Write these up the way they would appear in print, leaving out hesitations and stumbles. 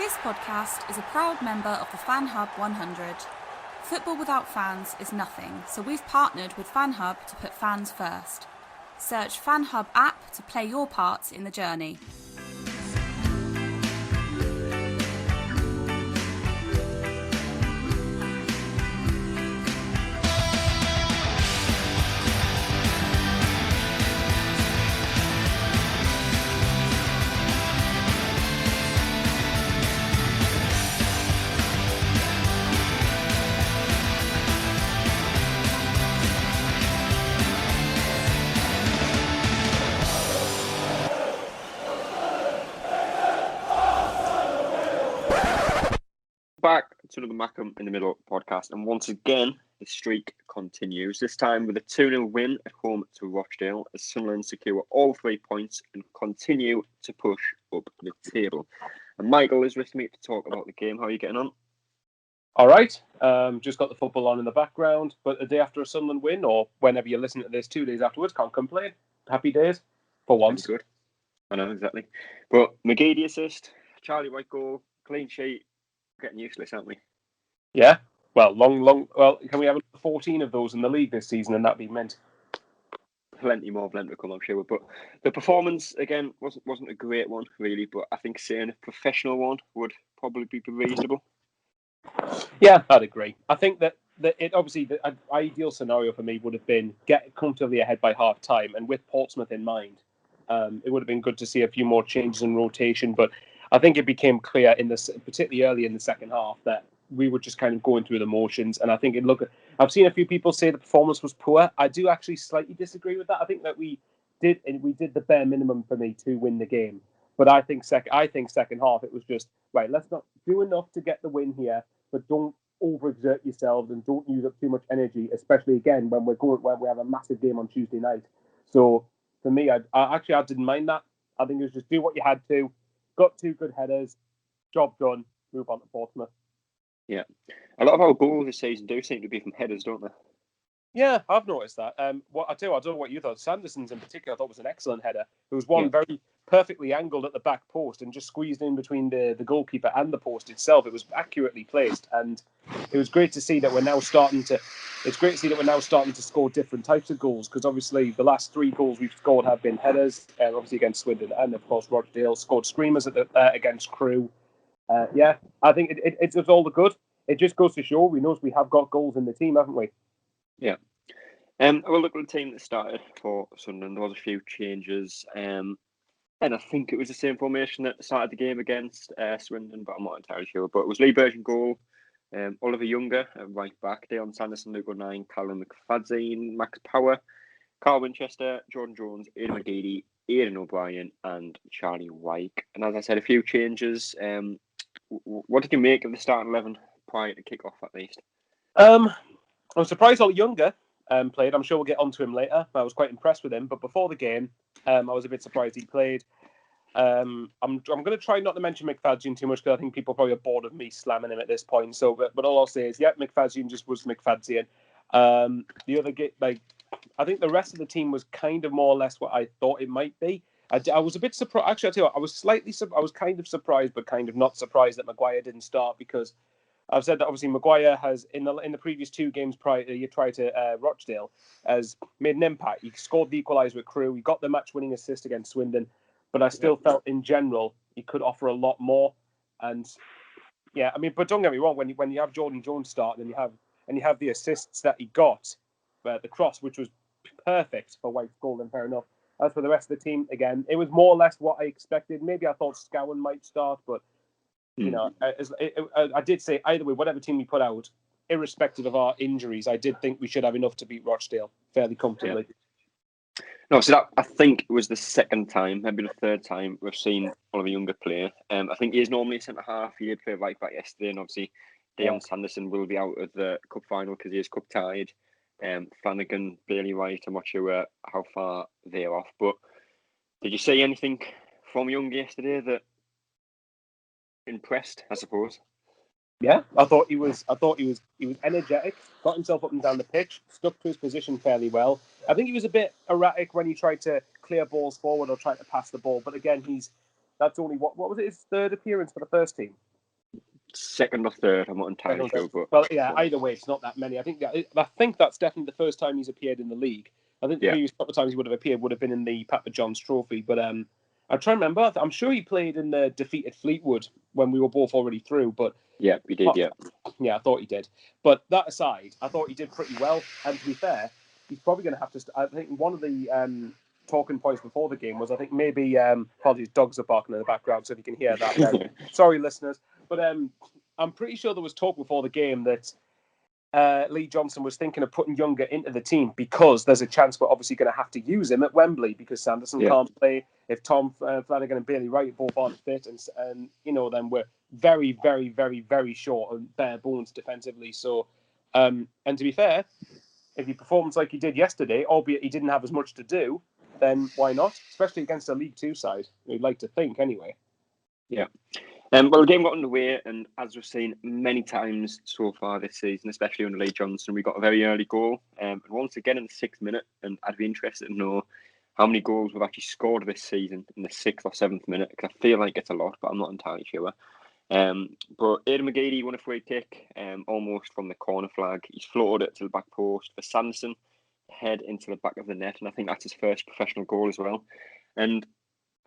This podcast is a proud member of the Fan Hub 100. Football without fans is nothing, so we've partnered with Fan Hub to put fans first. Search Fan Hub app to play your part in the journey. Back to the Mackem in the Middle podcast, and once again the streak continues. This time with a 2-0 win at home to Rochdale, as Sunderland secure all 3 points and continue to push up the table. And Michael is with me to talk about the game. How are you getting on? All right. Just got the football on in the background, but a day after a Sunderland win, or whenever you listen to this, 2 days afterwards, can't complain. Happy days for once. Good. I know exactly. But McGeady assist, Charlie White goal, clean sheet. Getting useless, aren't we? Yeah. Well, Well, can we have 14 of those in the league this season, and that'd be meant? Plenty more of them to come, I'm sure. But the performance again wasn't a great one, really. But I think saying a professional one would probably be reasonable. Yeah, I'd agree. I think that it obviously the ideal scenario for me would have been get comfortably ahead by half time, and with Portsmouth in mind, it would have been good to see a few more changes in rotation, but I think it became clear particularly early in the second half, that we were just kind of going through the motions. And I think I've seen a few people say the performance was poor. I do actually slightly disagree with that. I think that we did the bare minimum for me to win the game. But I think second half it was just right. Let's not do enough to get the win here, but don't overexert yourselves and don't use up too much energy, especially again when we have a massive game on Tuesday night. So for me, I didn't mind that. I think it was just do what you had to. Got 2 good headers, job done, move on to Portsmouth. Yeah. A lot of our goals this season do seem to be from headers, don't they? Yeah, I've noticed that. I don't know what you thought. Sanderson's in particular, I thought was an excellent header. It was one very perfectly angled at the back post and just squeezed in between the goalkeeper and the post itself. It was accurately placed, and it was great to see that we're now starting to. It's great to see that we're now starting to score different types of goals, because obviously the last 3 goals we've scored have been headers, obviously against Swindon and of course Rochdale. Scored screamers against Crewe. I think it's all the good. It just goes to show we have got goals in the team, haven't we? Yeah. We'll look at the team that started for Sunderland. There was a few changes, and I think it was the same formation that started the game against Swindon, but I'm not entirely sure. But it was Lee Burge in goal, Oliver Younger at right back, Dion Sanderson, Luke 9, Callum Mcfadzin, Max Power, Carl Winchester, Jordan Jones, Aidan McGeady, Aidan O'Brien, and Charlie White. And as I said, a few changes. What did you make of the starting 11 prior to kick-off, at least? I'm surprised Oliver Younger played. I'm sure we'll get onto him later. I was quite impressed with him, but before the game, I was a bit surprised he played. I'm going to try not to mention Mcfadzin too much, because I think people probably are bored of me slamming him at this point. So, but all I'll say is, Mcfadzin just was Mcfadzin. The other I think the rest of the team was kind of more or less what I thought it might be. I was a bit surprised. Actually, I tell you what, I was kind of surprised, but kind of not surprised that Maguire didn't start, because I've said that obviously Maguire has in the previous 2 games prior to Rochdale has made an impact. He scored the equaliser with Crewe. He got the match-winning assist against Swindon, but I still felt in general he could offer a lot more. And yeah, I mean, but don't get me wrong, when you have Jordan Jones start and you have the assists that he got, the cross, which was perfect for White's goal, then fair enough. As for the rest of the team, again, it was more or less what I expected. Maybe I thought Scowen might start, but you know, I did say either way, whatever team we put out, irrespective of our injuries, I did think we should have enough to beat Rochdale fairly comfortably. Yeah. No, so that I think it was the second time, maybe the third time we've seen Oliver Younger play. I think he is normally centre half. He did play right back yesterday, and obviously Dion Sanderson will be out of the cup final because he is cup tied. Flanagan, Bailey White, I'm not sure how far they're off. But did you see anything from Young yesterday that impressed, I suppose? Yeah, I thought he was energetic, got himself up and down the pitch, stuck to his position fairly well. I think he was a bit erratic when he tried to clear balls forward or tried to pass the ball. But again, that's only what was it, his 3rd appearance for the first team? second or third. I'm not entirely sure, but well, yeah. Either way, it's not that many. I think that's definitely the first time he's appeared in the league. I think the previous couple of times he would have appeared would have been in the Papa John's Trophy. But I'm trying to remember. I'm sure he played in the defeated Fleetwood when we were both already through. But yeah, he did. Yeah, I thought he did. But that aside, I thought he did pretty well. And to be fair, he's probably going to have to. I think one of the talking points before the game was I think maybe apologies, dogs are barking in the background, so if you can hear that, then sorry, listeners. But I'm pretty sure there was talk before the game that Lee Johnson was thinking of putting Younger into the team because there's a chance we're obviously going to have to use him at Wembley because Sanderson can't play. If Tom Flanagan and Bailey Wright both aren't fit, and then we're very, very, very, very short on bare bones defensively. So, and to be fair, if he performs like he did yesterday, albeit he didn't have as much to do, then why not? Especially against a League Two side, we'd like to think anyway. Yeah. Well, the game got underway, and as we've seen many times so far this season, especially under Lee Johnson, we got a very early goal. And once again in the 6th minute, and I'd be interested to know how many goals we've actually scored this season in the 6th or 7th minute, because I feel like it's a lot, but I'm not entirely sure. But Aidan McGeady won a free kick, almost from the corner flag. He's floated it to the back post for Sanderson, head into the back of the net, and I think that's his first professional goal as well. And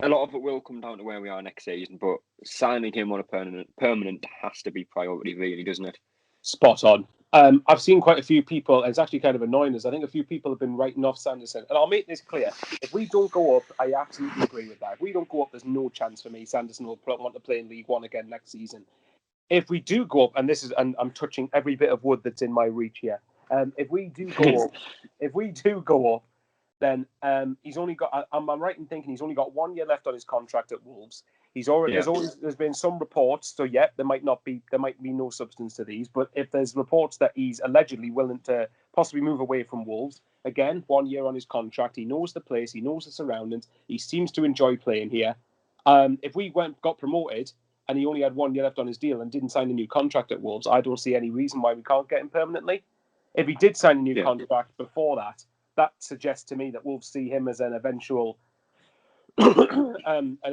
a lot of it will come down to where we are next season, but signing him on a permanent has to be priority, really, doesn't it? Spot on. I've seen quite a few people, and it's actually kind of annoying us. I think a few people have been writing off Sanderson. And I'll make this clear. If we don't go up, I absolutely agree with that. If we don't go up, there's no chance for me. Sanderson will want to play in League One again next season. If we do go up, and I'm touching every bit of wood that's in my reach here. If we do go up, then he's only got. I'm right in thinking he's only got 1 year left on his contract at Wolves. There's been some reports, so there might be no substance to these, but if there's reports that he's allegedly willing to possibly move away from Wolves, again, 1 year on his contract, he knows the place, he knows the surroundings, he seems to enjoy playing here. If we got promoted and he only had 1 year left on his deal and didn't sign a new contract at Wolves, I don't see any reason why we can't get him permanently. If he did sign a new contract before that, that suggests to me that Wolves see him as an eventual permanent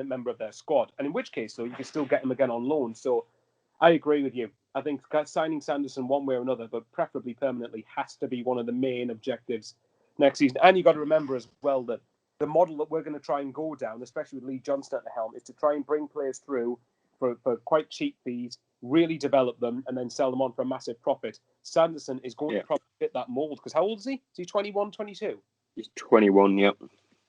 member of their squad. And in which case, though, you can still get him again on loan. So I agree with you. I think signing Sanderson one way or another, but preferably permanently, has to be one of the main objectives next season. And you've got to remember as well that the model that we're going to try and go down, especially with Lee Johnston at the helm, is to try and bring players through for quite cheap fees, really develop them, and then sell them on for a massive profit. Sanderson is going to probably fit that mold, because how old is he? Is he 21, 22? He's 21, yep.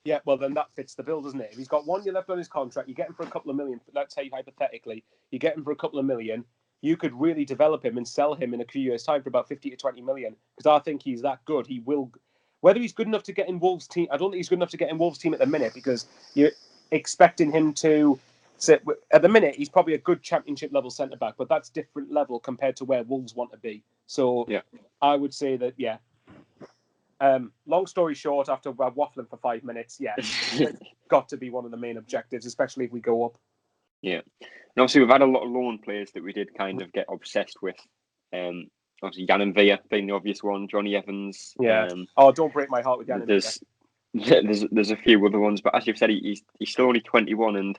Yeah, well, then that fits the bill, doesn't it? If he's got 1 year left on his contract, you get him for a couple of million. Let's say, hypothetically, you get him for a couple of million. You could really develop him and sell him in a few years' time for about 50 to 20 million, because I think he's that good. He will... Whether he's good enough to get in Wolves' team... I don't think he's good enough to get in Wolves' team at the minute, because you're expecting him to... At the minute, he's probably a good championship-level centre-back, but that's different level compared to where Wolves want to be. So I would say that, long story short, after waffling for 5 minutes, it's got to be one of the main objectives, especially if we go up. Yeah. And obviously, we've had a lot of loan players that we did kind of get obsessed with. Obviously, Yann Villa being the obvious one, Johnny Evans. Yeah. Don't break my heart with Yann Villa. There's a few other ones, but as you've said, he's still only 21, and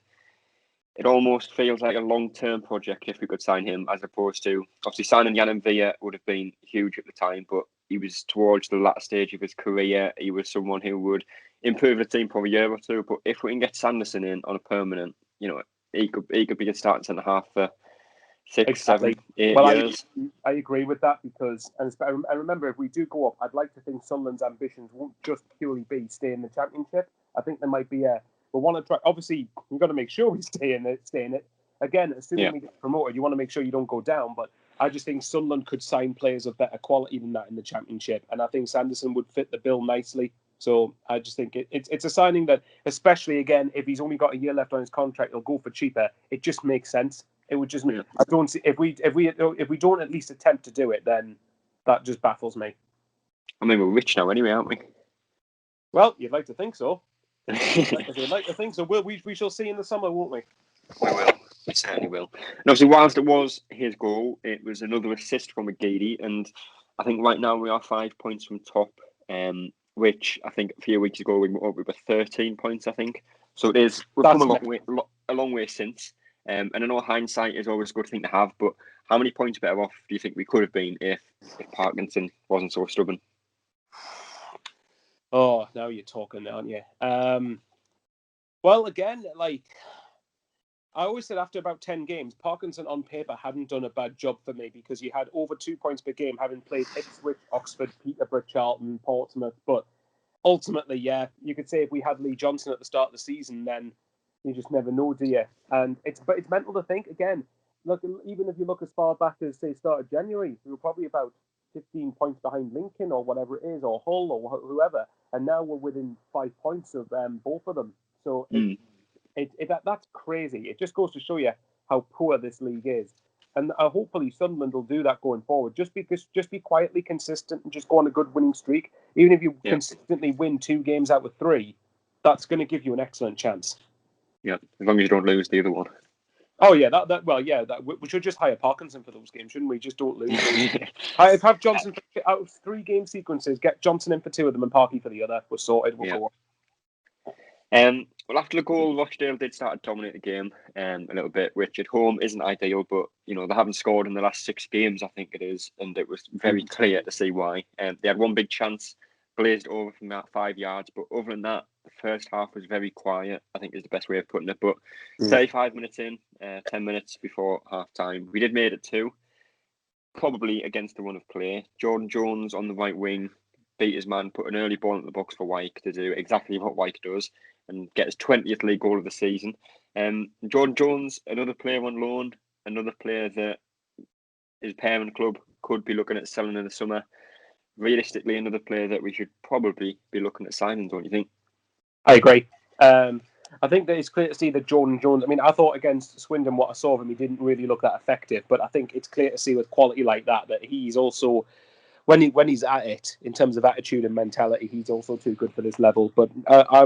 it almost feels like a long-term project if we could sign him, as opposed to, obviously, signing Yann Villa would have been huge at the time, but he was towards the latter stage of his career. He was someone who would improve the team for a year or two, but if we can get Sanderson in on a permanent, he could be a starting centre-half for 6, 7, 8 years. I agree with that, because, and remember, if we do go up, I'd like to think Sunderland's ambitions won't just purely be stay in the Championship. I think there might be we want to try. Obviously, we've got to make sure we stay in it. Again, assuming we get promoted, you want to make sure you don't go down. But I just think Sunderland could sign players of better quality than that in the Championship, and I think Sanderson would fit the bill nicely. So I just think it's a signing that, especially again, if he's only got a year left on his contract, he'll go for cheaper. It just makes sense. It would just. I don't see if we don't at least attempt to do it, then that just baffles me. I mean, we're rich now anyway, aren't we? Well, you'd like to think so. You'd like to think so. We shall see in the summer, won't we? We will. We certainly will. And obviously, whilst it was his goal, it was another assist from McGeady, and I think right now we are 5 points from top, which I think a few weeks ago we were 13 points, I think. So it is. We've come a long way since. And I know hindsight is always a good thing to have, but how many points better off do you think we could have been if Parkinson wasn't so stubborn? Oh, now you're talking, aren't you? Well, again, like I always said, after about 10 games, Parkinson on paper hadn't done a bad job for me because you had over 2 points per game, having played Ipswich, Oxford, Peterborough, Charlton, Portsmouth. But ultimately, yeah, you could say if we had Lee Johnson at the start of the season, then you just never know, do you? And it's mental to think again. Look, even if you look as far back as say start of January, we were probably about 15 points behind Lincoln or whatever it is, or Hull or whoever, and now we're within 5 points of both of them. So that's crazy. It just goes to show you how poor this league is. And hopefully Sunderland will do that going forward. Just be quietly consistent and just go on a good winning streak. Even if you consistently win 2 games out of 3, that's going to give you an excellent chance. Yeah, as long as you don't lose the other one. Oh yeah, we should just hire Parkinson for those games, shouldn't we? Just don't lose. Have Johnson out of 3 game sequences. Get Johnson in for 2 of them and Parky for the other. We're sorted. We'll go on. Well, after the goal, Rochdale did start to dominate the game a little bit, which at home isn't ideal, but they haven't scored in the last 6 games, I think it is, and it was very clear to see why. They had one big chance, blazed over from about 5 yards, but other than that, the first half was very quiet, I think is the best way of putting it. But 35 minutes in, 10 minutes before half time, we did made it 2, probably against the run of play. Jordan Jones on the right wing beat his man, put an early ball in the box for Wyke to do exactly what Wyke does and get his 20th league goal of the season. Jordan Jones, another player on loan, another player that his parent club could be looking at selling in the summer. Realistically, another player that we should probably be looking at signing, don't you think? I agree. I think that it's clear to see that Jordan Jones, I mean, I thought against Swindon, what I saw of him, he didn't really look that effective, but I think it's clear to see with quality like that he's also, when he's at it, in terms of attitude and mentality, he's also too good for this level. But I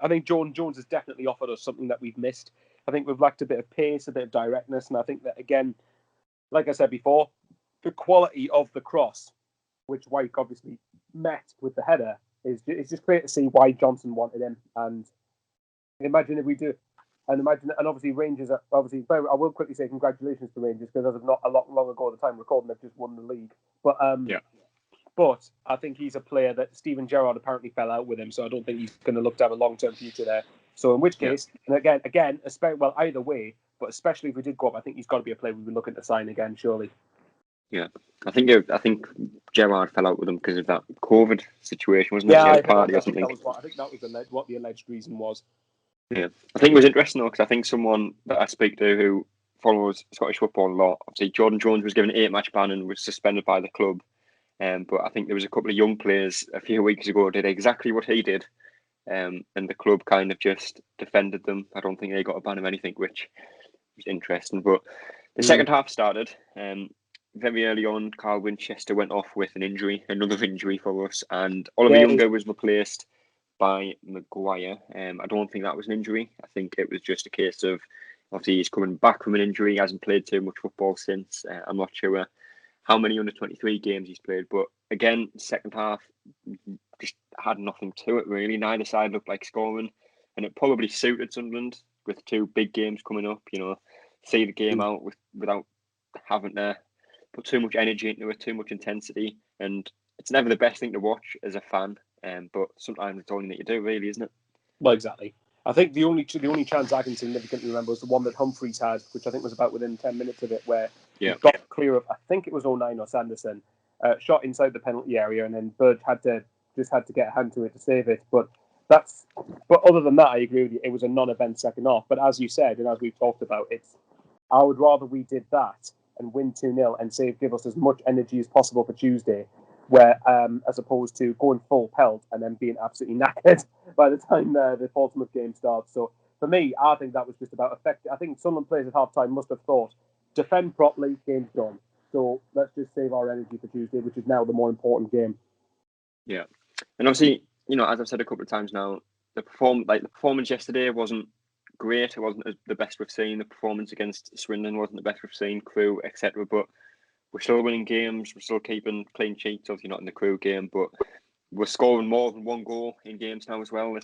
think Jordan Jones has definitely offered us something that we've missed. I think we've lacked a bit of pace, a bit of directness, and I think that, again, like I said before, the quality of the cross, which Wyke obviously met with the header, it's just clear to see why Johnson wanted him. And imagine if we do, and obviously Rangers are obviously. I will quickly say congratulations to Rangers because as of not a long ago at the time recording, they've just won the league. But but I think he's a player that Steven Gerrard apparently fell out with him, so I don't think he's going to look to have a long-term future there. So in which case, and again, either way, but especially if we did go up, I think he's got to be a player we'd be looking to sign again, surely. Yeah, I think Gerrard fell out with him because of that COVID situation, wasn't it? I think that was what the alleged reason was. Yeah, I think it was interesting though because I think someone that I speak to who follows Scottish football a lot, obviously Jordan Jones was given an 8-match ban and was suspended by the club. But I think there was a couple of young players a few weeks ago who did exactly what he did, and the club kind of just defended them. I don't think they got a ban of anything, which was interesting. But the second half started. Very early on, Carl Winchester went off with another injury for us, and Oliver Younger was replaced by Maguire. I don't think that was an injury. I think it was just a case of, obviously, he's coming back from an injury. He hasn't played too much football since. I'm not sure how many under-23 games he's played, but again, second half just had nothing to it, really. Neither side looked like scoring, and it probably suited Sunderland with 2 big games coming up, see the game out without having to put too much energy into it, too much intensity, and it's never the best thing to watch as a fan, but sometimes it's only that you do, really, isn't it? Well, exactly. I think the only chance I can significantly remember was the one that Humphreys had, which I think was about within 10 minutes of it, where he got clear of, I think it was 09 or Sanderson, shot inside the penalty area, and then Bird had to get a hand to it to save it. But other than that, I agree with you. It was a non-event second half. But as you said, and as we've talked about, I would rather we did that and win 2-0 and give us as much energy as possible for Tuesday, where as opposed to going full pelt and then being absolutely knackered by the time the Portsmouth game starts. So for me, I think that was just about effect. I think Sunderland players at half-time must have thought, defend properly, game's done. So let's just save our energy for Tuesday, which is now the more important game. Yeah. And obviously, as I've said a couple of times now, the performance yesterday wasn't great. It wasn't the best we've seen. The performance against Swindon wasn't the best we've seen, Crewe, etc. But we're still winning games. We're still keeping clean sheets. Obviously not in the Crewe game, but we're scoring more than 1 goal in games now as well.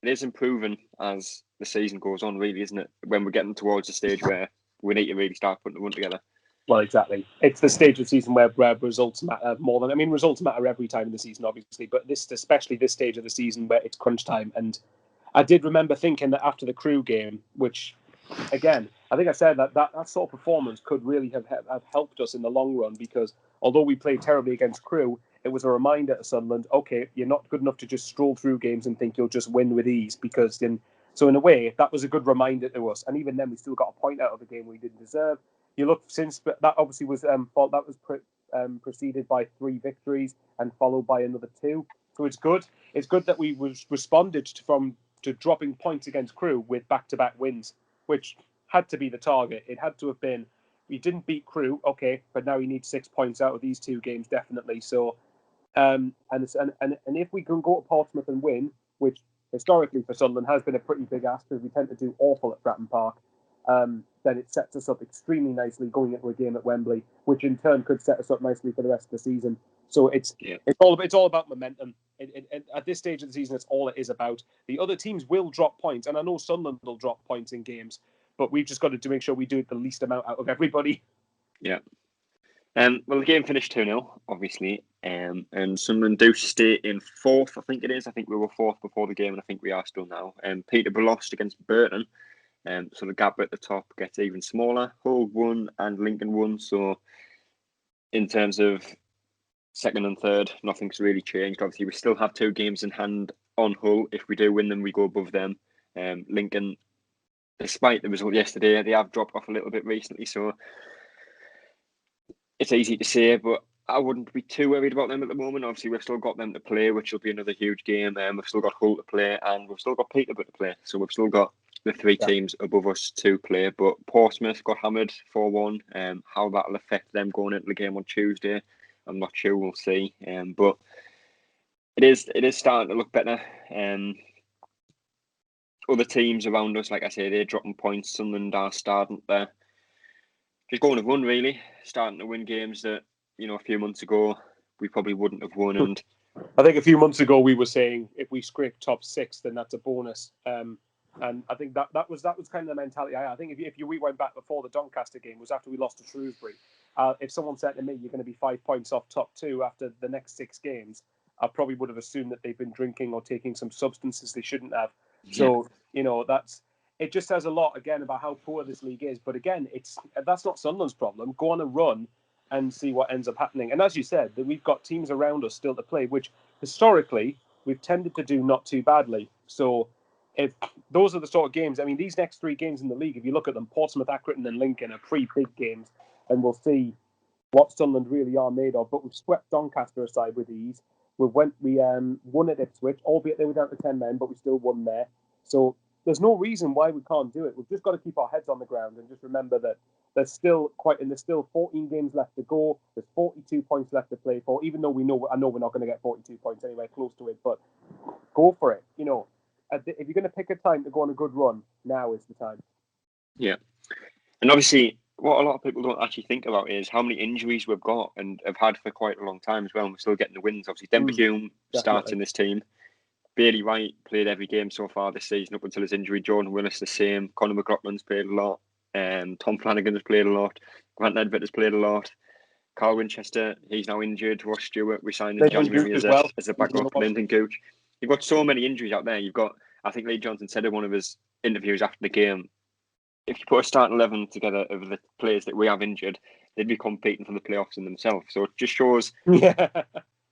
it is improving as the season goes on, really, isn't it? When we're getting towards the stage where we need to really start putting the one together. Well, exactly. It's the stage of the season where results matter more than... I mean, results matter every time in the season, obviously, but especially this stage of the season where it's crunch time. And I did remember thinking that after the Crewe game, which, again, I think I said that sort of performance could really have helped us in the long run, because although we played terribly against Crewe, it was a reminder to Sunderland, okay, you're not good enough to just stroll through games and think you'll just win with ease, because then... So in a way, that was a good reminder to us. And even then, we still got a point out of a game we didn't deserve. You look, since that obviously was that was preceded by 3 victories and followed by another 2. So it's good. It's good that we responded to dropping points against Crewe with back-to-back wins, which had to be the target. It had to have been, we didn't beat Crewe, okay, but now you need 6 points out of these 2 games, definitely. So, and if we can go to Portsmouth and win, which historically for Sunderland has been a pretty big ask, because we tend to do awful at Fratton Park, then it sets us up extremely nicely going into a game at Wembley, which in turn could set us up nicely for the rest of the season. So it's all about momentum. At this stage of the season, it's all it is about. The other teams will drop points, and I know Sunderland will drop points in games, but we've just got to make sure we do it the least amount out of everybody. Yeah. Well, the game finished 2-0, obviously, and Sunderland do stay in 4th, I think it is. I think we were 4th before the game, and I think we are still now. Peterborough lost against Burton. So the gap at the top gets even smaller. Hull won and Lincoln won. So in terms of 2nd and 3rd, nothing's really changed. Obviously, we still have 2 games in hand on Hull. If we do win them, we go above them. Lincoln, despite the result yesterday, they have dropped off a little bit recently. So it's easy to say, but I wouldn't be too worried about them at the moment. Obviously, we've still got them to play, which will be another huge game. We've still got Hull to play, and we've still got Peterborough to play. So we've still got the 3 teams above us to play. But Portsmouth got hammered 4-1. How that'll affect them going into the game on Tuesday, I'm not sure. We'll see. But it is starting to look better. Other teams around us, like I say, they're dropping points. Sunderland are starting to just going to run, really, starting to win games that, a few months ago we probably wouldn't have won. And I think a few months ago we were saying if we scrape top 6, then that's a bonus. And I think that was kind of the mentality. I think if we went back before the Doncaster game, was after we lost to Shrewsbury. If someone said to me, you're going to be 5 points off top 2 after the next 6 games, I probably would have assumed that they've been drinking or taking some substances they shouldn't have. So, it just says a lot, again, about how poor this league is. But again, that's not Sunderland's problem. Go on a run and see what ends up happening. And as you said, that we've got teams around us still to play, which historically we've tended to do not too badly. So if those are the sort of games, I mean, these next 3 games in the league, if you look at them, Portsmouth, Accrington and Lincoln are pretty big games, and we'll see what Sunderland really are made of. But we've swept Doncaster aside with ease. We won at Ipswich, albeit they were down to 10 men, but we still won there. So there's no reason why we can't do it. We've just got to keep our heads on the ground and just remember that there's still 14 games left to go. There's 42 points left to play for, even though I know we're not going to get 42 points anywhere close to it, but go for it. If you're going to pick a time to go on a good run, now is the time. Yeah. And obviously, what a lot of people don't actually think about is how many injuries we've got and have had for quite a long time as well, and we're still getting the wins. Obviously, Denver Hume starts in this team. Bailey White played every game so far this season up until his injury. Jordan Willis the same. Conor McLaughlin's played a lot. Tom Flanagan has played a lot. Grant Nedved has played a lot. Carl Winchester, he's now injured. Ross Stewart, we signed in January as a backup. Lyndon Gooch. You've got so many injuries out there. I think Lee Johnson said in one of his interviews after the game, if you put a starting 11 together of the players that we have injured, they'd be competing for the playoffs in themselves. So it just shows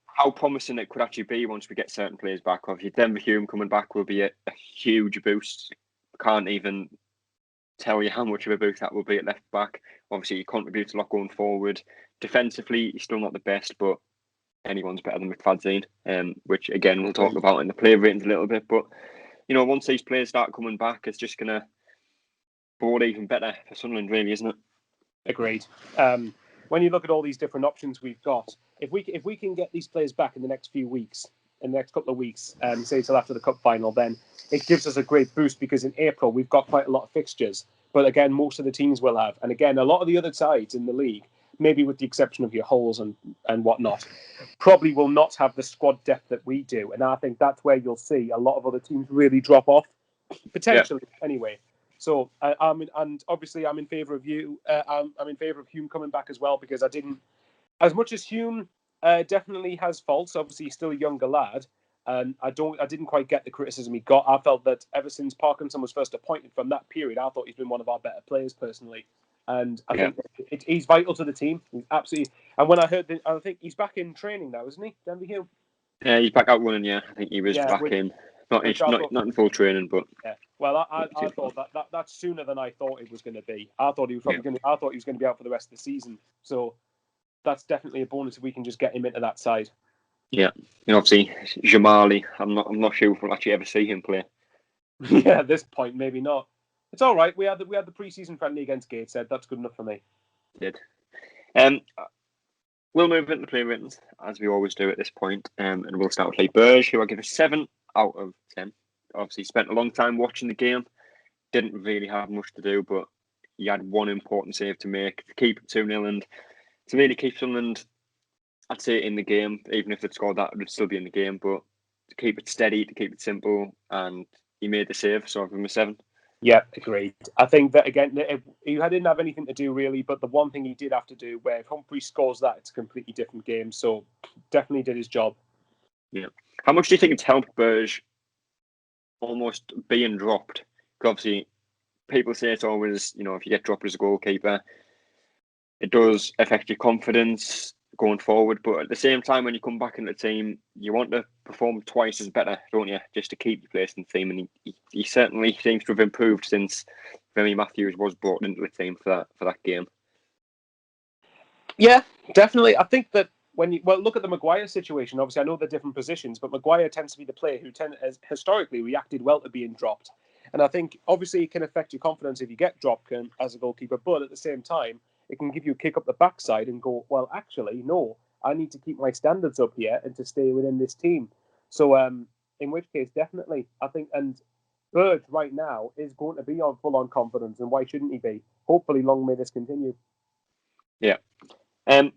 how promising it could actually be once we get certain players back. Obviously, Denver Hume coming back will be a huge boost. Can't even tell you how much of a boost that will be at left back. Obviously, he contributes a lot going forward. Defensively, he's still not the best, but anyone's better than Mcfadzin, which again we'll talk about in the player ratings a little bit. But once these players start coming back, it's just going to bode even better for Sunderland, really, isn't it? Agreed. When you look at all these different options we've got, if we can get these players back in the next few weeks, in the next couple of weeks, say till after the cup final, then it gives us a great boost, because in April we've got quite a lot of fixtures. But again, most of the teams will have, and again, a lot of the other sides in the league, maybe with the exception of your Hulls and whatnot, probably will not have the squad depth that we do. And I think that's where you'll see a lot of other teams really drop off, potentially, anyway. So, and obviously I'm in favour of you. I'm in favour of Hume coming back as well, because I didn't, as much as Hume definitely has faults, obviously he's still a younger lad, and I didn't quite get the criticism he got. I felt that ever since Parkinson was first appointed, from that period, I thought he's been one of our better players personally. And I think he's vital to the team. He's absolutely. And when I heard, I think he's back in training now, isn't he, Denver Hume? Yeah, he's back out running. Yeah, I think he was back in, not in full training, but yeah. Well, I thought that's sooner than I thought it was going to be. I thought he was probably I thought he was going to be out for the rest of the season. So that's definitely a bonus if we can just get him into that side. Yeah, obviously Jamali. I'm not sure if we'll actually ever see him play. Yeah, at this point, maybe not. It's all right. We had the pre-season friendly against Gateshead. That's good enough for me. Did. We'll move into the play ratings, as we always do at this point, and we'll start with Burge, who I give a 7 out of 10. Obviously, spent a long time watching the game. Didn't really have much to do, but he had one important save to make to keep it 2-0 and to really keep Sunderland, I'd say, in the game. Even if they'd scored that, it would still be in the game, but to keep it steady, to keep it simple, and he made the save, so I give him a 7. Yeah, agreed. I think that, again, he didn't have anything to do really, but the one thing he did have to do, where if Humphrey scores that, it's a completely different game. So definitely did his job. Yeah. How much do you think it's helped Burge almost being dropped? Because obviously, people say it's always, if you get dropped as a goalkeeper, it does affect your confidence going forward. But at the same time, when you come back into the team, you want to perform twice as better, don't you? Just to keep your place in the team. And he certainly seems to have improved since Remy Matthews was brought into the team for that game. Yeah, definitely. I think that when you look at the Maguire situation, obviously I know they're different positions, but Maguire tends to be the player who has historically reacted well to being dropped. And I think obviously it can affect your confidence if you get dropped as a goalkeeper, but at the same time, it can give you a kick up the backside and go, well, actually, no, I need to keep my standards up here and to stay within this team. So in which case, definitely, I think, and Burge right now is going to be on full-on confidence, and why shouldn't he be? Hopefully, long may this continue. Yeah.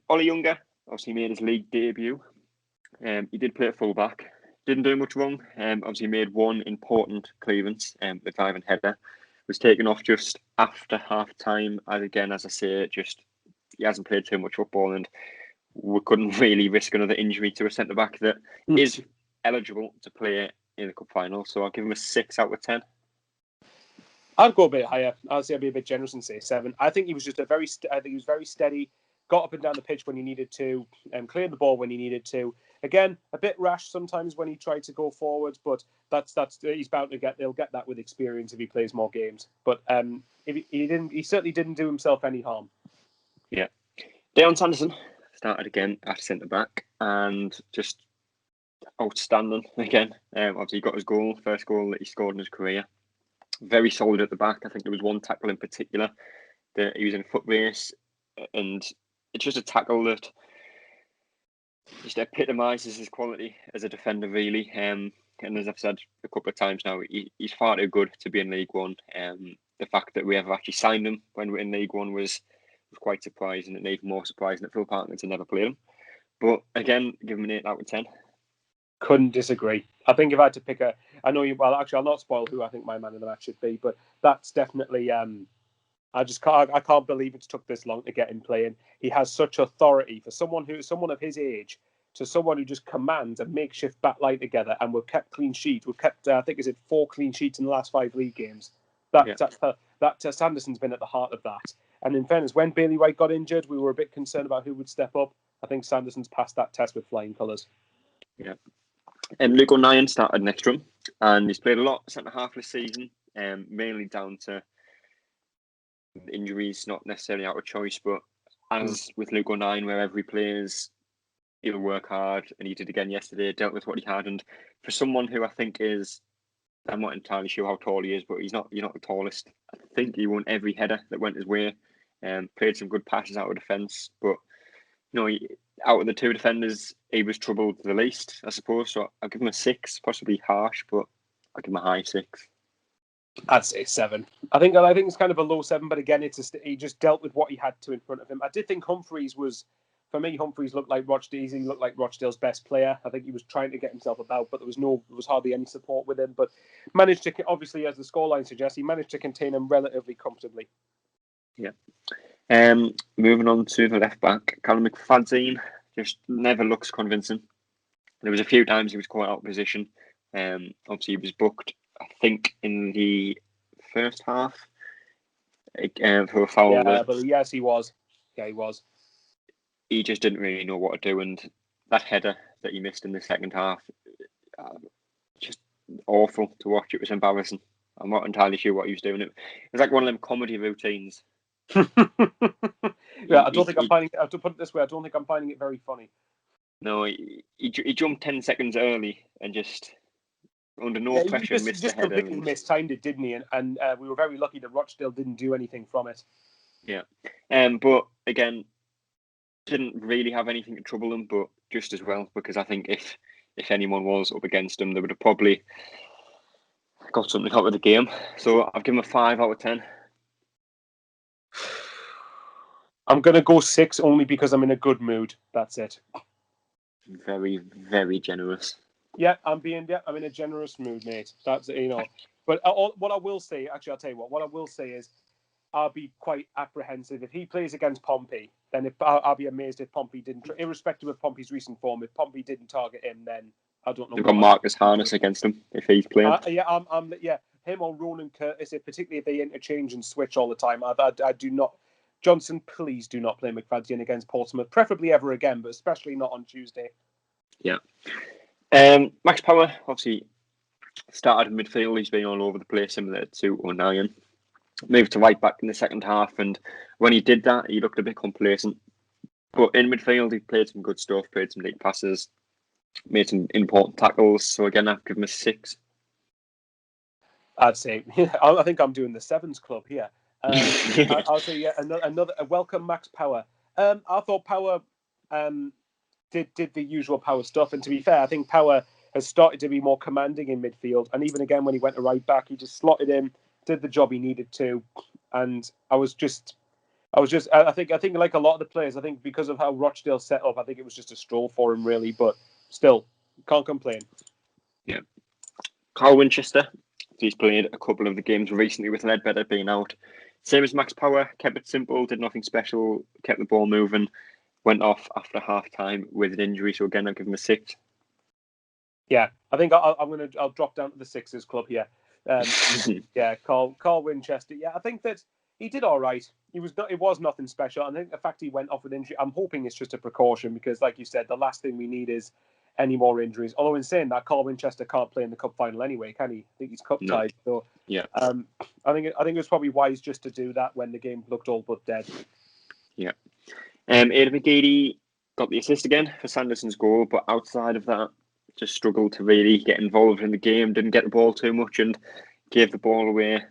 Ollie Younger obviously made his league debut. He did play at full-back. Didn't do much wrong. Obviously made one important clearance. The driving header was taken off just after half-time. As I say, he hasn't played too much football, and we couldn't really risk another injury to a centre-back that is eligible to play in the cup final. So I'll give him a 6 out of 10. I'd go a bit higher. I'd say I'd be a bit generous and say 7. I think he was just I think he was very steady, got up and down the pitch when he needed to, and cleared the ball when he needed to. Again, a bit rash sometimes when he tried to go forwards, but that's he's bound to he'll get that with experience if he plays more games. But if he certainly didn't do himself any harm. Yeah. Dion Sanderson started again at centre back and just outstanding again. Obviously he got his first goal that he scored in his career. Very solid at the back. I think there was one tackle in particular that he was in a foot race, and it's just a tackle that just epitomises his quality as a defender, really. And as I've said a couple of times now, he's far too good to be in League One. The fact that we ever actually signed him when we were in League One was quite surprising, and even more surprising that Phil Parkinson never played him. But again, give him an 8 out of 10. Couldn't disagree. I think if I had to pick I know you. Well, actually, I'll not spoil who I think my man of the match should be, but that's definitely. I can't believe it's took this long to get him playing. He has such authority for someone of his age, to someone who just commands a makeshift back line together, and we've kept clean sheets. We've kept, I think, 4 clean sheets in the last 5 league games. Sanderson's been at the heart of that. And in fairness, when Bailey White got injured, we were a bit concerned about who would step up. I think Sanderson's passed that test with flying colours. Yeah. Luke O'Nien started next to him, and he's played a lot centre half this season, mainly down to injuries, not necessarily out of choice, but as with Luke O'Nien, wherever he plays, he'll work hard, and he did again yesterday, dealt with what he had. And for someone who I think I'm not entirely sure how tall he is, but he's not the tallest. I think he won every header that went his way, played some good passes out of defence, but out of the 2 defenders, he was troubled the least, I suppose. So I'll give him a 6, possibly harsh, but I'll give him a high 6. I'd say 7. I think it's kind of a low 7, but again, he just dealt with what he had to in front of him. I did think Humphreys was for me, Humphreys looked like Rochdale's best player. I think he was trying to get himself about, but there was hardly any support with him. But managed to, obviously, as the scoreline suggests, he managed to contain him relatively comfortably. Yeah. Moving on to the left back, Conor Mcfadzin just never looks convincing. There was a few times he was caught out of position. Obviously, he was booked, I think, in the first half for a foul. Yeah, but yes, he was. Yeah, he was. He just didn't really know what to do, and that header that he missed in the second half, just awful to watch. It was embarrassing. I'm not entirely sure what he was doing. It was like one of them comedy routines. Yeah, I don't think I'm finding. I have to put it this way. I don't think I'm finding it very funny. No, he jumped 10 seconds early and just under no pressure missed the header. Completely mistimed it, didn't he? And we were very lucky that Rochdale didn't do anything from it. Yeah, but again, didn't really have anything to trouble him, but just as well, because I think if anyone was up against him, they would have probably got something out of the game. So I've given him a 5 out of 10. I'm going to go 6 only because I'm in a good mood. That's it. Very, very generous. Yeah, I'm in a generous mood, mate. That's, But what I will say, actually, I'll tell you what I will say is I'll be quite apprehensive. If he plays against Pompey, then I'll be amazed if Pompey didn't, irrespective of Pompey's recent form, if Pompey didn't target him, then I don't know. They've got Marcus Harness against him if he's playing. Him or Ronan Curtis, particularly if they interchange and switch all the time. I do not. Johnson, please do not play Mcfadzin against Portsmouth, preferably ever again, but especially not on Tuesday. Yeah. Max Power, obviously, started in midfield. He's been all over the place, similar to O'Neill. Moved to right back in the second half, and when he did that, he looked a bit complacent. But in midfield, he played some good stuff, played some deep passes, made some important tackles. So again, I've given him a 6. I'd say, I think I'm doing the sevens club here. I'll say another welcome Max Power. I thought Power did the usual Power stuff, and to be fair, I think Power has started to be more commanding in midfield. And even again, when he went to right back, he just slotted in, did the job he needed to, and I think like a lot of the players, I think because of how Rochdale set up, I think it was just a stroll for him really, but still can't complain. Yeah, Carl Winchester, he's played a couple of the games recently with Ledbetter being out. Same as Max Power, kept it simple, did nothing special, kept the ball moving, went off after half time with an injury. So again, I'll give him a 6. Yeah, I think I'll drop down to the 6s club here. Yeah, Carl Winchester. Yeah, I think that he did all right. It was nothing special. I think the fact he went off with injury, I'm hoping it's just a precaution because, like you said, the last thing we need is any more injuries. Although in saying that, Carl Winchester can't play in the cup final anyway, can he? I think he's cup tied. So yeah, I think it was probably wise just to do that when the game looked all but dead. Yeah. Aidan McGeady got the assist again for Sanderson's goal, but outside of that, just struggled to really get involved in the game. Didn't get the ball too much and gave the ball away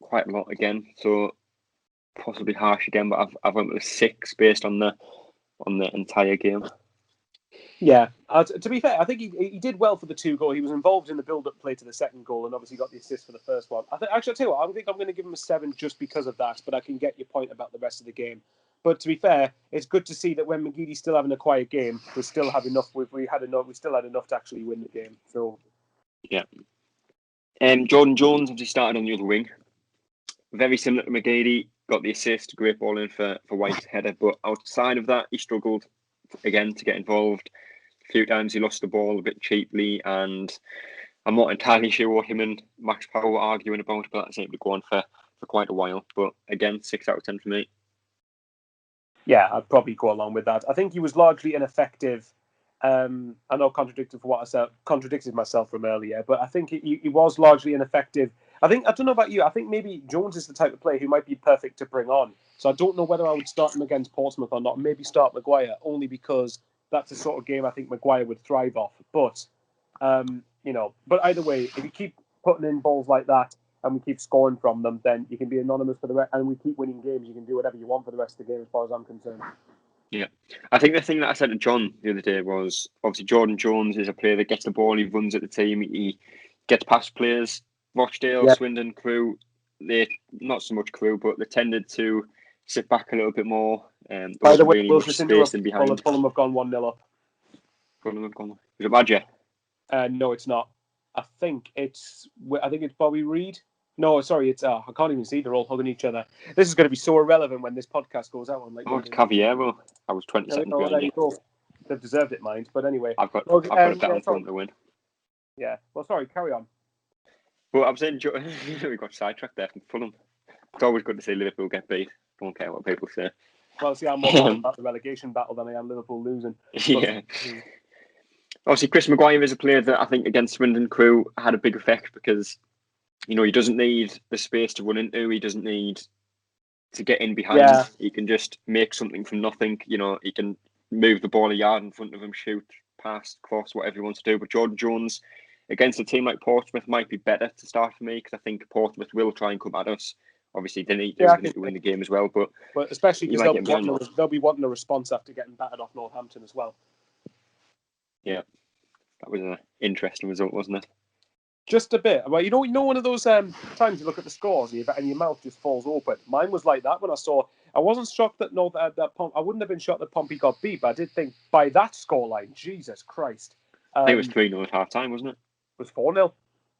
quite a lot again. So possibly harsh again, but I've went with a 6 based on the entire game. Yeah, to be fair, I think he did well for the 2 goals. He was involved in the build-up play to the second goal, and obviously got the assist for the first one. I'll tell you what, I think I'm going to give him a 7 just because of that. But I can get your point about the rest of the game. But to be fair, it's good to see that when McGeady's still having a quiet game, we still have enough. We still had enough to actually win the game. So yeah. Jordan Jones obviously started on the other wing. Very similar to McGeady, got the assist, great ball in for White's header. But outside of that, he struggled again to get involved. A few times he lost the ball a bit cheaply, and I'm not entirely sure what him and Max Power were arguing about, but that seemed to go on for quite a while. But again, 6 out of 10 for me. Yeah, I'd probably go along with that. I think he was largely ineffective. I know contradicted myself from earlier, but I think he was largely ineffective. I don't know about you. I think maybe Jones is the type of player who might be perfect to bring on. So I don't know whether I would start him against Portsmouth or not. Maybe start Maguire, only because that's the sort of game I think Maguire would thrive off. But but either way, if you keep putting in balls like that and we keep scoring from them, then you can be anonymous for the rest. And we keep winning games, you can do whatever you want for the rest of the game, as far as I'm concerned. Yeah, I think the thing that I said to John the other day was obviously Jordan Jones is a player that gets the ball, he runs at the team, he gets past players. Rochdale, Swindon, Crewe, they not so much Crewe, but they tended to sit back a little bit more, There By the wasn't way, really we'll much just space interrupt. in behind. Fulham have gone 1-0 up. Fulham have gone. Was it Badger? No, it's not. I think it's Bobby Reed. No, sorry, it's I can't even see. They're all hugging each other. This is going to be so irrelevant when this podcast goes out on like. Oh, it's Cavallero. I was 20 seconds behind there you. you go. They've deserved it, mind. But anyway, I've got a bet on Fulham to win. Yeah. Well, sorry. Carry on. Well, I was saying we got sidetracked there from Fulham. It's always good to see Liverpool get beat. Don't care what people say. Well, see, I'm more bothered about the relegation battle than I am Liverpool losing. Yeah. Obviously, Chris Maguire is a player that I think against Swindon Crew had a big effect because, he doesn't need the space to run into. He doesn't need to get in behind. Yeah. He can just make something from nothing. He can move the ball a yard in front of him, shoot, pass, cross, whatever he wants to do. But Jordan Jones, against a team like Portsmouth, might be better to start for me because I think Portsmouth will try and come at us. Obviously, they need to win the game as well. But especially because they'll be wanting a response after getting battered off Northampton as well. Yeah, that was an interesting result, wasn't it? Just a bit. Well, one of those times you look at the scores and your mouth just falls open. Mine was like that when I saw. I wasn't shocked that I wouldn't have been shocked that Pompey got beat, but I did think by that scoreline, Jesus Christ. I think it was 3-0 at half time, wasn't it? It was 4-0.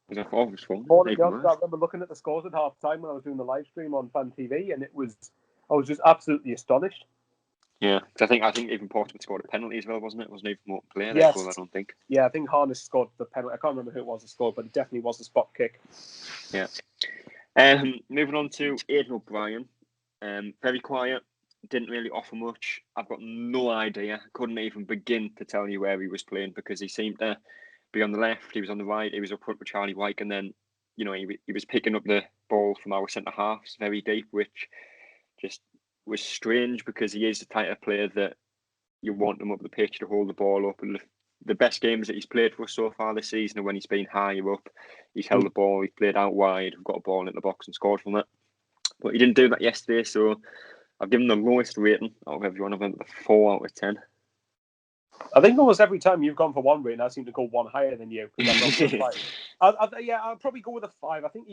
Was it 4? It was 4. 4-0. I remember looking at the scores at half time when I was doing the live stream on Fan TV, and I was just absolutely astonished. Yeah, because I think even Portsmouth scored a penalty as well, wasn't it? It wasn't even Morton player Yes. goal, I don't think. Yeah, I think Harness scored the penalty. I can't remember who it was that scored, but it definitely was a spot kick. Yeah. Moving on to Aidan O'Brien. Very quiet, didn't really offer much. I've got no idea. Couldn't even begin to tell you where he was playing because he seemed to be on the left, he was on the right, he was up front with Charlie Wyke, and then, he was picking up the ball from our centre halves very deep, which just was strange because he is the type of player that you want him up the pitch to hold the ball up. And the best games that he's played for us so far this season are when he's been higher up. He's held the ball, he's played out wide, got a ball in the box and scored from it. But he didn't do that yesterday, so I've given him the lowest rating out of everyone. I've given him a 4 out of 10. I think almost every time you've gone for one rating, I seem to go one higher than you. I'll probably go with a 5. I think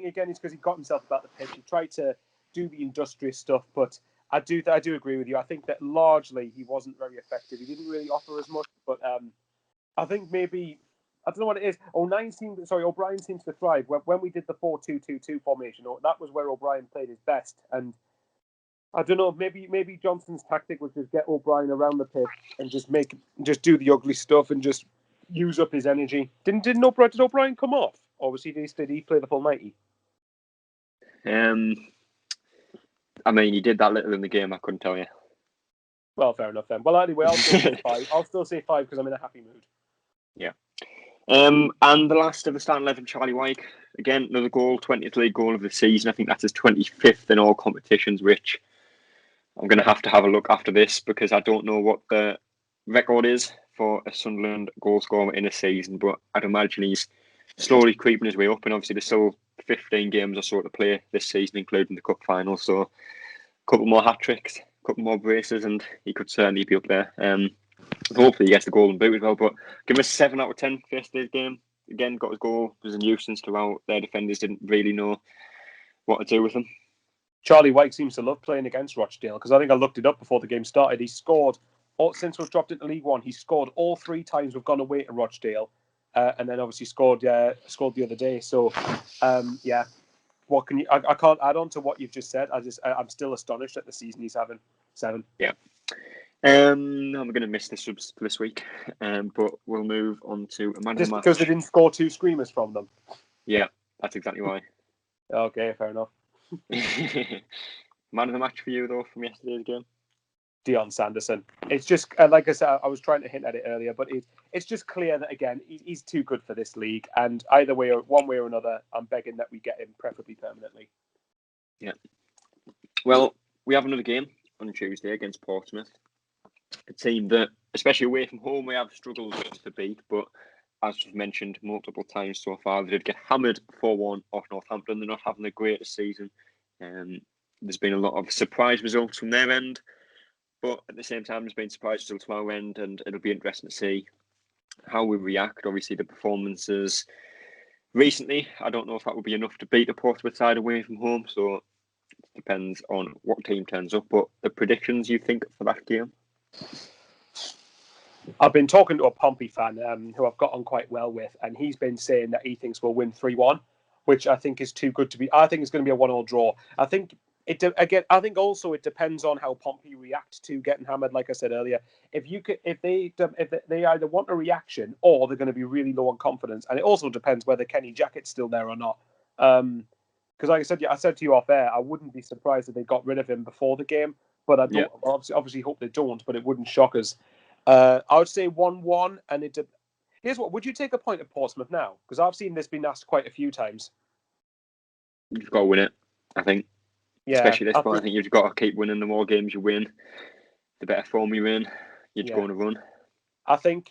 again it's because he got himself about the pitch. He tried to do the industrious stuff, but I do agree with you. I think that largely he wasn't very effective. He didn't really offer as much, but I think maybe I don't know what it is. O'Brien seems to thrive when we did the 4-2-2-2 formation. That was where O'Brien played his best, and I don't know. Maybe Johnson's tactic was just get O'Brien around the pitch and just do the ugly stuff and just use up his energy. Did O'Brien come off, or did he play the full 90? I mean, he did that little in the game. I couldn't tell you. Well, fair enough then. Well, anyway, I'll still say 5. I'll still say 5 because I'm in a happy mood. Yeah. And the last of the starting 11, Charlie Wyke. Again, another goal, 20th league goal of the season. I think that's his 25th in all competitions, which I'm going to have a look after this because I don't know what the record is for a Sunderland goal scorer in a season, but I'd imagine he's slowly creeping his way up, and obviously there's still 15 games or so to play this season, including the cup final, so a couple more hat-tricks, a couple more braces, and he could certainly be up there. Hopefully he gets the golden boot as well, but give him a 7 out of 10 for yesterday's game. Again, got his goal, was a nuisance throughout. Their defenders didn't really know what to do with him. Charlie Wyke seems to love playing against Rochdale because I think I looked it up before the game started. He scored, since we've dropped into League One, he scored all 3 times we've gone away to Rochdale, and then obviously scored the other day. So, yeah, what can you? I can't add on to what you've just said. I'm still astonished at the season he's having. 7. Yeah. I'm going to miss the subs for this week, but we'll move on to a man of the match. Just because they didn't score 2 screamers from them. Yeah, that's exactly why. Okay, fair enough. Man of the match for you though from yesterday's game? Dion Sanderson. It's just like I said, I was trying to hint at it earlier, but it's just clear that again he's too good for this league, and either way, one way or another, I'm begging that we get him, preferably permanently. Yeah. Well, we have another game on Tuesday against Portsmouth, a team that, especially away from home, we have struggled to beat, but as we've mentioned multiple times so far, they did get hammered 4-1 off Northampton. They're not having the greatest season. There's been a lot of surprise results from their end, but at the same time, there's been surprise results from our end, and it'll be interesting to see how we react. Obviously, the performances recently, I don't know if that will be enough to beat the Portsmouth side away from home, so depends on what team turns up. But the predictions you think for that game? I've been talking to a Pompey fan who I've got on quite well with, and he's been saying that he thinks we'll win 3-1, which I think is too good to be. I think it's going to be a 1-1 draw. I think I think also it depends on how Pompey react to getting hammered. Like I said earlier, if they either want a reaction or they're going to be really low on confidence, and it also depends whether Kenny Jackett's still there or not. Because like I said to you off air, I wouldn't be surprised if they got rid of him before the game, but I don't obviously hope they don't. But it wouldn't shock us. I would say 1-1, and here's what: would you take a point at Portsmouth now? Because I've seen this being asked quite a few times. You've got to win it, I think. Yeah, especially this point. I think you've got to keep winning. The more games you win, the better form you in. You're just going to run. I think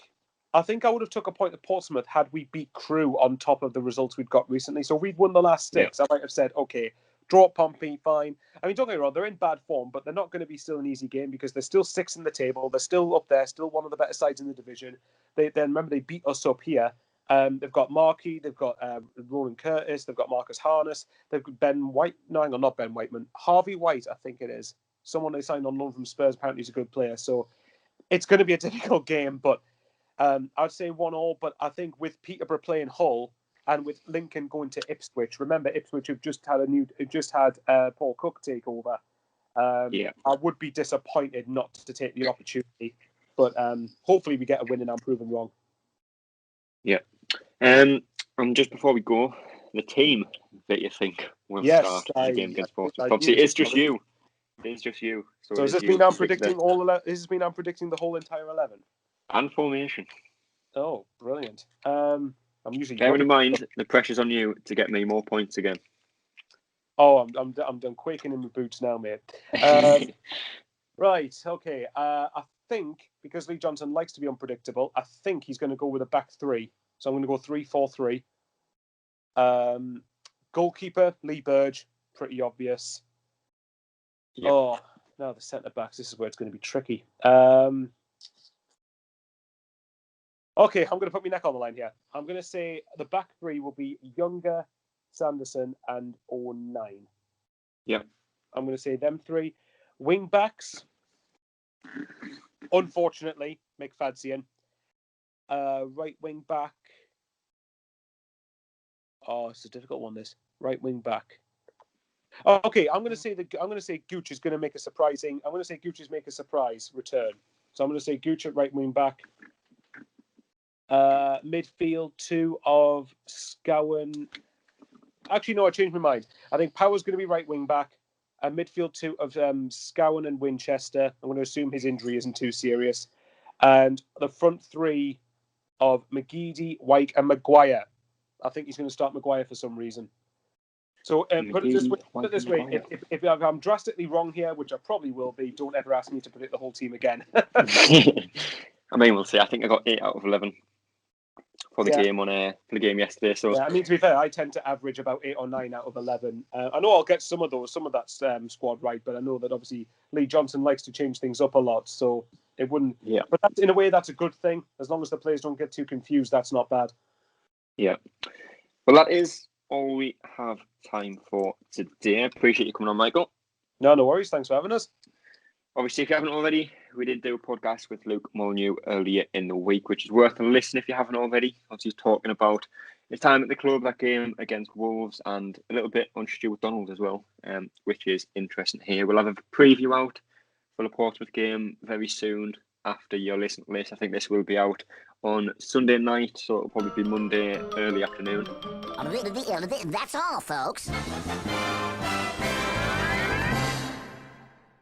I would have took a point at Portsmouth had we beat Crewe on top of the results we'd got recently. So if we'd won the last 6, I might have said, okay, draw Pompey, fine. I mean, don't get me wrong, they're in bad form, but they're not going to be still an easy game because they're still 6th in the table. They're still up there, still one of the better sides in the division. Remember, they beat us up here. They've got Markey, they've got Roland Curtis, they've got Marcus Harness, they've got Ben White. No, hang on, not Ben Whiteman. Harvey White, I think it is. Someone they signed on loan from Spurs. Apparently, he's a good player. So it's going to be a difficult game, but I'd say 1-1. But I think with Peterborough playing Hull and with Lincoln going to Ipswich, remember Ipswich have just had Paul Cook take over. I would be disappointed not to take the opportunity, but hopefully we get a win and I'm proven wrong. Yeah. And just before we go, the team that you think will start the game against Portsmouth. Obviously, it's just you. It is just you. So does this mean I'm predicting I'm predicting the whole entire 11 and formation? Oh, brilliant! I'm usually bearing in mind the pressure's on you to get me more points again. Oh, I'm done quaking in my boots now, mate. Right, okay. I think because Lee Johnson likes to be unpredictable, I think he's going to go with a back 3. So I'm going to go 3-4-3. Goalkeeper Lee Burge, pretty obvious. Yep. Oh, now the centre backs. This is where it's going to be tricky. Okay, I'm going to put my neck on the line here. I'm going to say the back 3 will be Younger, Sanderson, and 09. Yeah. I'm going to say them 3. Wing backs, unfortunately, Mcfadzin. Right wing back. Oh, it's a difficult one. This right wing back. Okay, I'm going to say Gooch is going to make a surprising. I'm going to say Gooch is make a surprise return. So I'm going to say Gooch at right wing back. Midfield 2 of Scowen. Actually, no, I changed my mind. I think Power's going to be right wing back. Midfield 2 of Scowen and Winchester. I'm going to assume his injury isn't too serious. And the front 3 of McGeady, Wyke, and Maguire. I think he's going to start Maguire for some reason. So put it this way: if I'm drastically wrong here, which I probably will be, don't ever ask me to predict the whole team again. I mean, we'll see. I think I got 8 out of 11 for the game for the game yesterday. So I mean, to be fair, I tend to average about 8 or 9 out of 11. I know I'll get some of that squad right, but I know that obviously Lee Johnson likes to change things up a lot, so it wouldn't. Yeah. But that's, in a way, that's a good thing. As long as the players don't get too confused, that's not bad. Yeah. Well, that is all we have time for today. I appreciate you coming on, Michael. No worries. Thanks for having us. Obviously, if you haven't already, we did do a podcast with Luke Molyneux earlier in the week, which is worth a listen if you haven't already. Obviously, he's talking about his time at the club, that game against Wolves, and a little bit on Stuart Donald as well, which is interesting here. We'll have a preview out for the Portsmouth game very soon after you're listening to this. I think this will be out on Sunday night, so it'll probably be Monday early afternoon. That's all, folks.